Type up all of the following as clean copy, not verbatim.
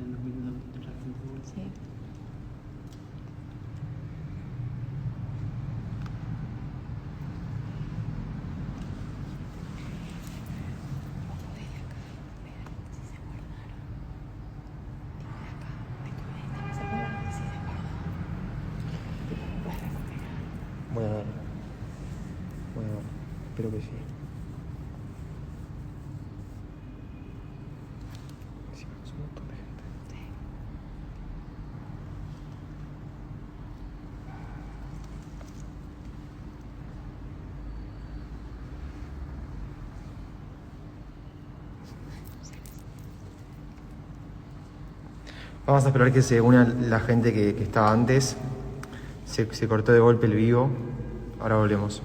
unos minutos de reacción de vuelta. Sí. Voy a ver. Espero que sí. Encima es un montón de gente. Vamos a esperar que se una la gente que estaba antes. Se cortó de golpe el vivo. Ahora volvemos.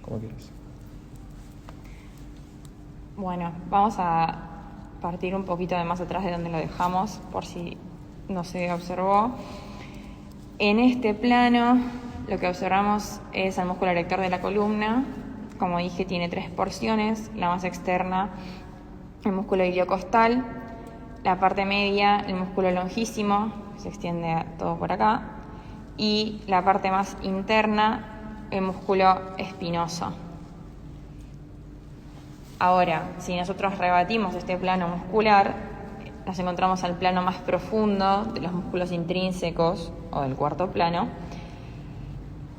Como quieras. Bueno, vamos a partir un poquito de más atrás de donde lo dejamos, por si no se observó. En este plano, lo que observamos es el músculo erector de la columna. Como dije, tiene 3 porciones. La más externa, el músculo iliocostal. La parte media, el músculo longísimo, se extiende todo por acá. Y la parte más interna, el músculo espinoso. Ahora, si nosotros rebatimos este plano muscular, nos encontramos al plano más profundo de los músculos intrínsecos o del cuarto plano,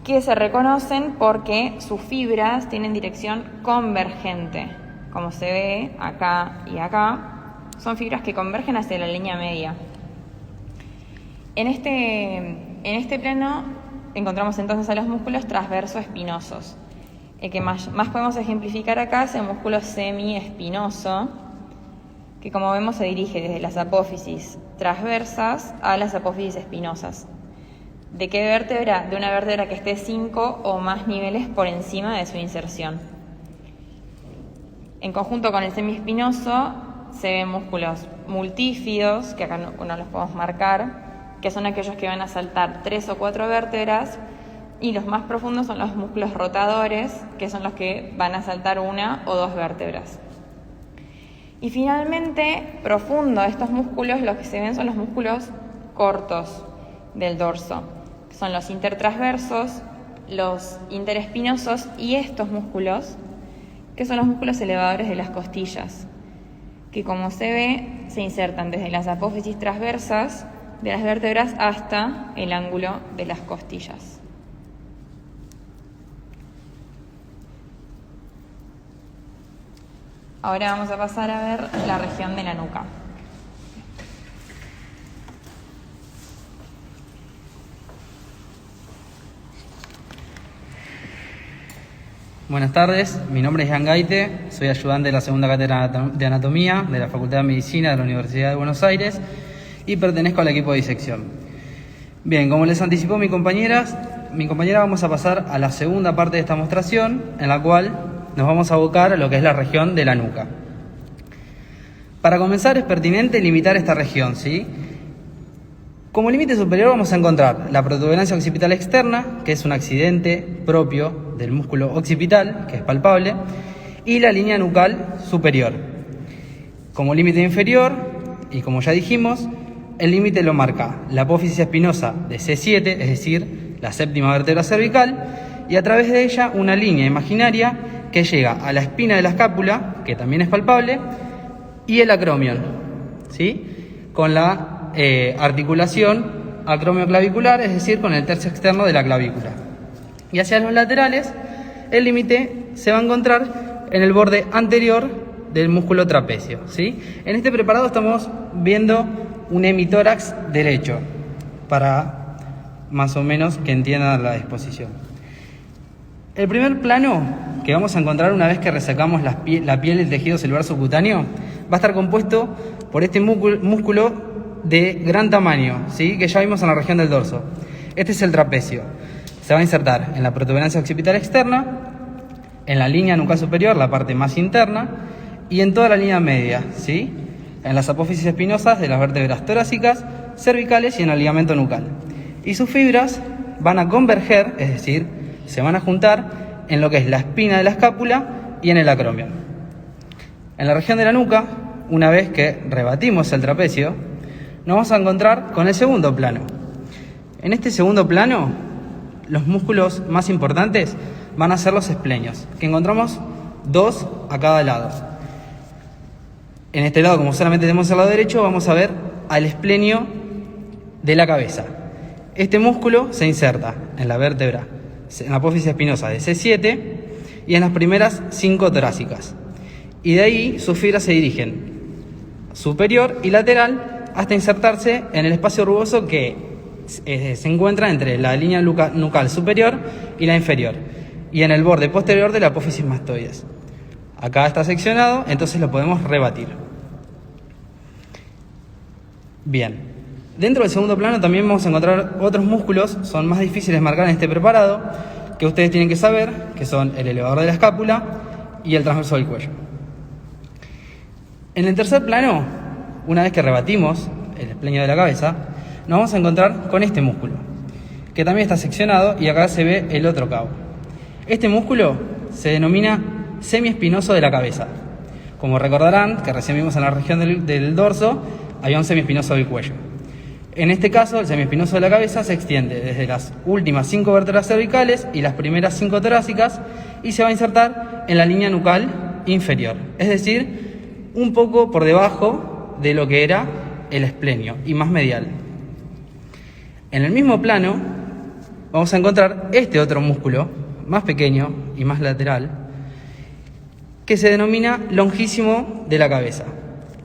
que se reconocen porque sus fibras tienen dirección convergente. Como se ve acá y acá, son fibras que convergen hacia la línea media. En este plano encontramos entonces a los músculos transverso-espinosos. El que más podemos ejemplificar acá es el músculo semiespinoso, que como vemos se dirige desde las apófisis transversas a las apófisis espinosas. ¿De qué vértebra? De una vértebra que esté 5 o más niveles por encima de su inserción. En conjunto con el semiespinoso se ven músculos multífidos, que acá no los podemos marcar, que son aquellos que van a saltar 3 o 4 vértebras, y los más profundos son los músculos rotadores, que son los que van a saltar 1 o 2 vértebras. Y finalmente, profundo de estos músculos, los que se ven son los músculos cortos del dorso, que son los intertransversos, los interespinosos y estos músculos, que son los músculos elevadores de las costillas, que como se ve, se insertan desde las apófisis transversas de las vértebras hasta el ángulo de las costillas. Ahora vamos a pasar a ver la región de la nuca. Buenas tardes, mi nombre es Jan Gaite, soy ayudante de la segunda cátedra de Anatomía de la Facultad de Medicina de la Universidad de Buenos Aires y pertenezco al equipo de disección. Bien, como les anticipó mi compañera, vamos a pasar a la segunda parte de esta demostración, en la cual nos vamos a abocar a lo que es la región de la nuca. Para comenzar es pertinente limitar esta región, ¿sí? Como límite superior vamos a encontrar la protuberancia occipital externa, que es un accidente propio del músculo occipital, que es palpable, y la línea nucal superior. Como límite inferior, y como ya dijimos, el límite lo marca la apófisis espinosa de C7, es decir, la séptima vértebra cervical, y a través de ella una línea imaginaria que llega a la espina de la escápula, que también es palpable, y el acromion, ¿sí? Con la articulación acromioclavicular, es decir, con el tercio externo de la clavícula. Y hacia los laterales, el límite se va a encontrar en el borde anterior del músculo trapecio, ¿sí? En este preparado estamos viendo un hemitórax derecho, para más o menos que entiendan la disposición. El primer plano que vamos a encontrar una vez que resecamos la piel del tejido celular subcutáneo va a estar compuesto por este músculo de gran tamaño, ¿sí? Que ya vimos en la región del dorso. Este es el trapecio. Se va a insertar en la protuberancia occipital externa, en la línea nucal superior, la parte más interna, y en toda la línea media, ¿sí? En las apófisis espinosas de las vértebras torácicas, cervicales y en el ligamento nucal. Y sus fibras van a converger, es decir, se van a juntar en lo que es la espina de la escápula y en el acromion. En la región de la nuca, una vez que rebatimos el trapecio, nos vamos a encontrar con el segundo plano. En este segundo plano, los músculos más importantes van a ser los esplenios, que encontramos 2 a cada lado. En este lado, como solamente tenemos el lado derecho, vamos a ver al esplenio de la cabeza. Este músculo se inserta en la vértebra, en la apófisis espinosa de C7 y en las primeras 5 torácicas. Y de ahí sus fibras se dirigen superior y lateral hasta insertarse en el espacio rugoso que se encuentra entre la línea nucal superior y la inferior y en el borde posterior de la apófisis mastoides. Acá está seccionado, entonces lo podemos rebatir. Bien, dentro del segundo plano también vamos a encontrar otros músculos, son más difíciles de marcar en este preparado, que ustedes tienen que saber, que son el elevador de la escápula y el transverso del cuello. En el tercer plano, una vez que rebatimos el esplenio de la cabeza, nos vamos a encontrar con este músculo, que también está seccionado y acá se ve el otro cabo. Este músculo se denomina semiespinoso de la cabeza. Como recordarán, que recién vimos en la región del dorso, había un semiespinoso del cuello. En este caso, el semiespinoso de la cabeza se extiende desde las últimas 5 vértebras cervicales y las primeras 5 torácicas y se va a insertar en la línea nucal inferior, es decir, un poco por debajo de lo que era el esplenio y más medial. En el mismo plano vamos a encontrar este otro músculo, más pequeño y más lateral, que se denomina longísimo de la cabeza.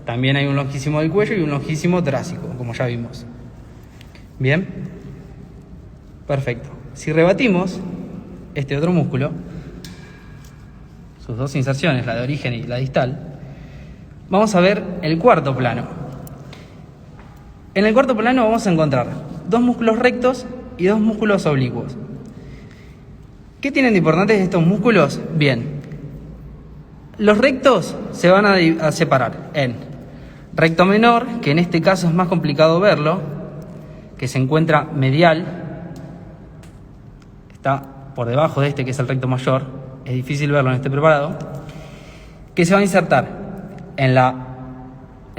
También hay un longísimo del cuello y un longísimo torácico, como ya vimos. Bien, perfecto. Si rebatimos este otro músculo, sus 2 inserciones, la de origen y la distal, vamos a ver el cuarto plano. En el cuarto plano vamos a encontrar 2 músculos rectos y 2 músculos oblicuos. ¿Qué tienen de importantes estos músculos? Bien, los rectos se van a separar en recto menor, que en este caso es más complicado verlo, que se encuentra medial, está por debajo de este que es el recto mayor, es difícil verlo en este preparado, que se va a insertar en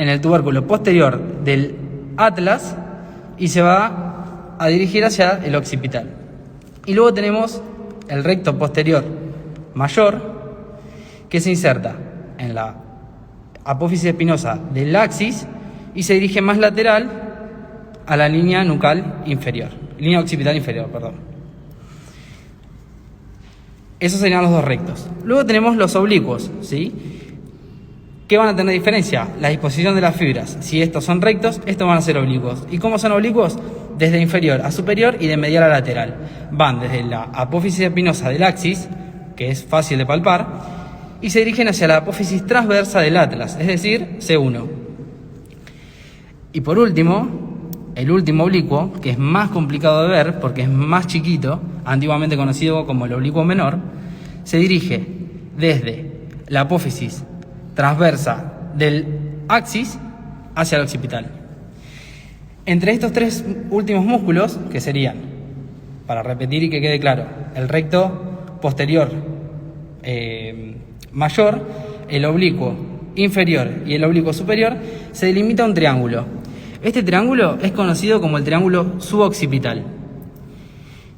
el tubérculo posterior del atlas y se va a dirigir hacia el occipital. Y luego tenemos el recto posterior mayor, que se inserta en la apófisis espinosa del axis y se dirige más lateral a la línea nucal inferior, línea occipital inferior, perdón. Esos serían los 2 rectos. Luego tenemos los oblicuos, ¿sí? ¿Qué van a tener diferencia? La disposición de las fibras. Si estos son rectos, estos van a ser oblicuos. ¿Y cómo son oblicuos? Desde inferior a superior y de medial a lateral. Van desde la apófisis espinosa del axis, que es fácil de palpar, y se dirigen hacia la apófisis transversa del atlas, es decir, C1. Y por último, el último oblicuo, que es más complicado de ver porque es más chiquito, antiguamente conocido como el oblicuo menor, se dirige desde la apófisis transversa del axis hacia el occipital. Entre estos 3 últimos músculos, que serían, para repetir y que quede claro, el recto posterior mayor, el oblicuo inferior y el oblicuo superior, se delimita un triángulo. Este triángulo es conocido como el triángulo suboccipital.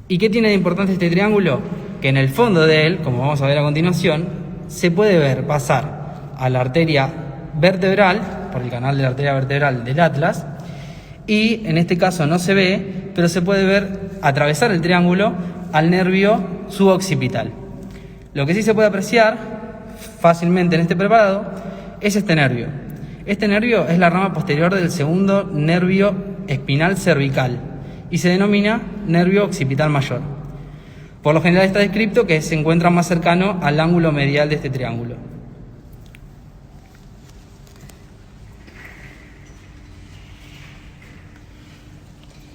¿Y qué tiene de importante este triángulo? Que en el fondo de él, como vamos a ver a continuación, se puede ver pasar a la arteria vertebral, por el canal de la arteria vertebral del atlas, y en este caso no se ve, pero se puede ver atravesar el triángulo al nervio suboccipital. Lo que sí se puede apreciar fácilmente en este preparado es este nervio. Este nervio es la rama posterior del segundo nervio espinal cervical y se denomina nervio occipital mayor. Por lo general está descrito que se encuentra más cercano al ángulo medial de este triángulo.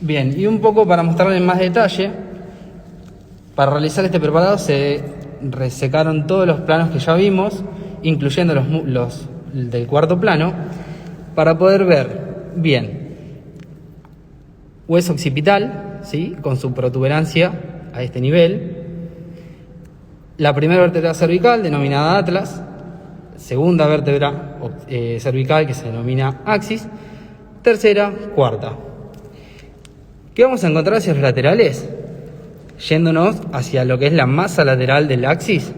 Bien, y un poco para mostrarles en más detalle, para realizar este preparado se resecaron todos los planos que ya vimos, incluyendo los del cuarto plano, para poder ver bien hueso occipital, ¿sí?, con su protuberancia a este nivel, la primera vértebra cervical denominada atlas, segunda vértebra cervical que se denomina axis, tercera, cuarta. ¿Qué vamos a encontrar hacia los laterales? Yéndonos hacia lo que es la masa lateral del axis,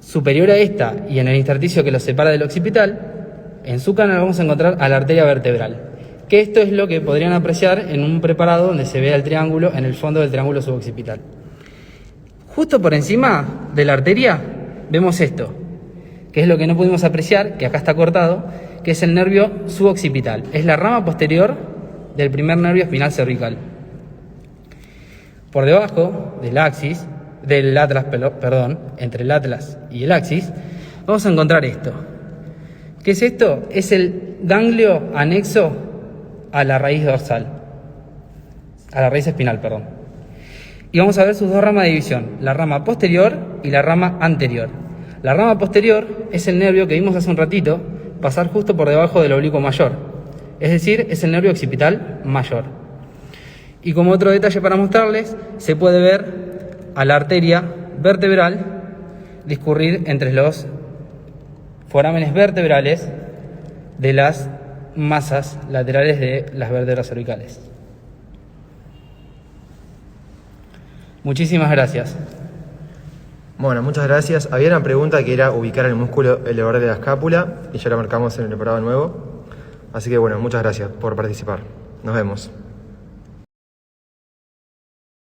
superior a esta y en el intersticio que lo separa del occipital, en su canal vamos a encontrar a la arteria vertebral, que esto es lo que podrían apreciar en un preparado donde se vea el triángulo en el fondo del triángulo suboccipital. Justo por encima de la arteria vemos esto, que es lo que no pudimos apreciar, que acá está cortado, que es el nervio suboccipital. Es la rama posterior del primer nervio espinal cervical. Por debajo del axis, del atlas, entre el atlas y el axis, vamos a encontrar esto. ¿Qué es esto? Es el ganglio anexo a la raíz dorsal, a la raíz espinal, Y vamos a ver sus dos ramas de división, la rama posterior y la rama anterior. La rama posterior es el nervio que vimos hace un ratito pasar justo por debajo del oblicuo mayor, es decir, es el nervio occipital mayor. Y como otro detalle para mostrarles, se puede ver a la arteria vertebral discurrir entre los forámenes vertebrales de las masas laterales de las vértebras cervicales. Muchísimas gracias. Bueno, muchas gracias. Había una pregunta que era ubicar el músculo elevador de la escápula y ya la marcamos en el preparado nuevo. Así que bueno, muchas gracias por participar. Nos vemos.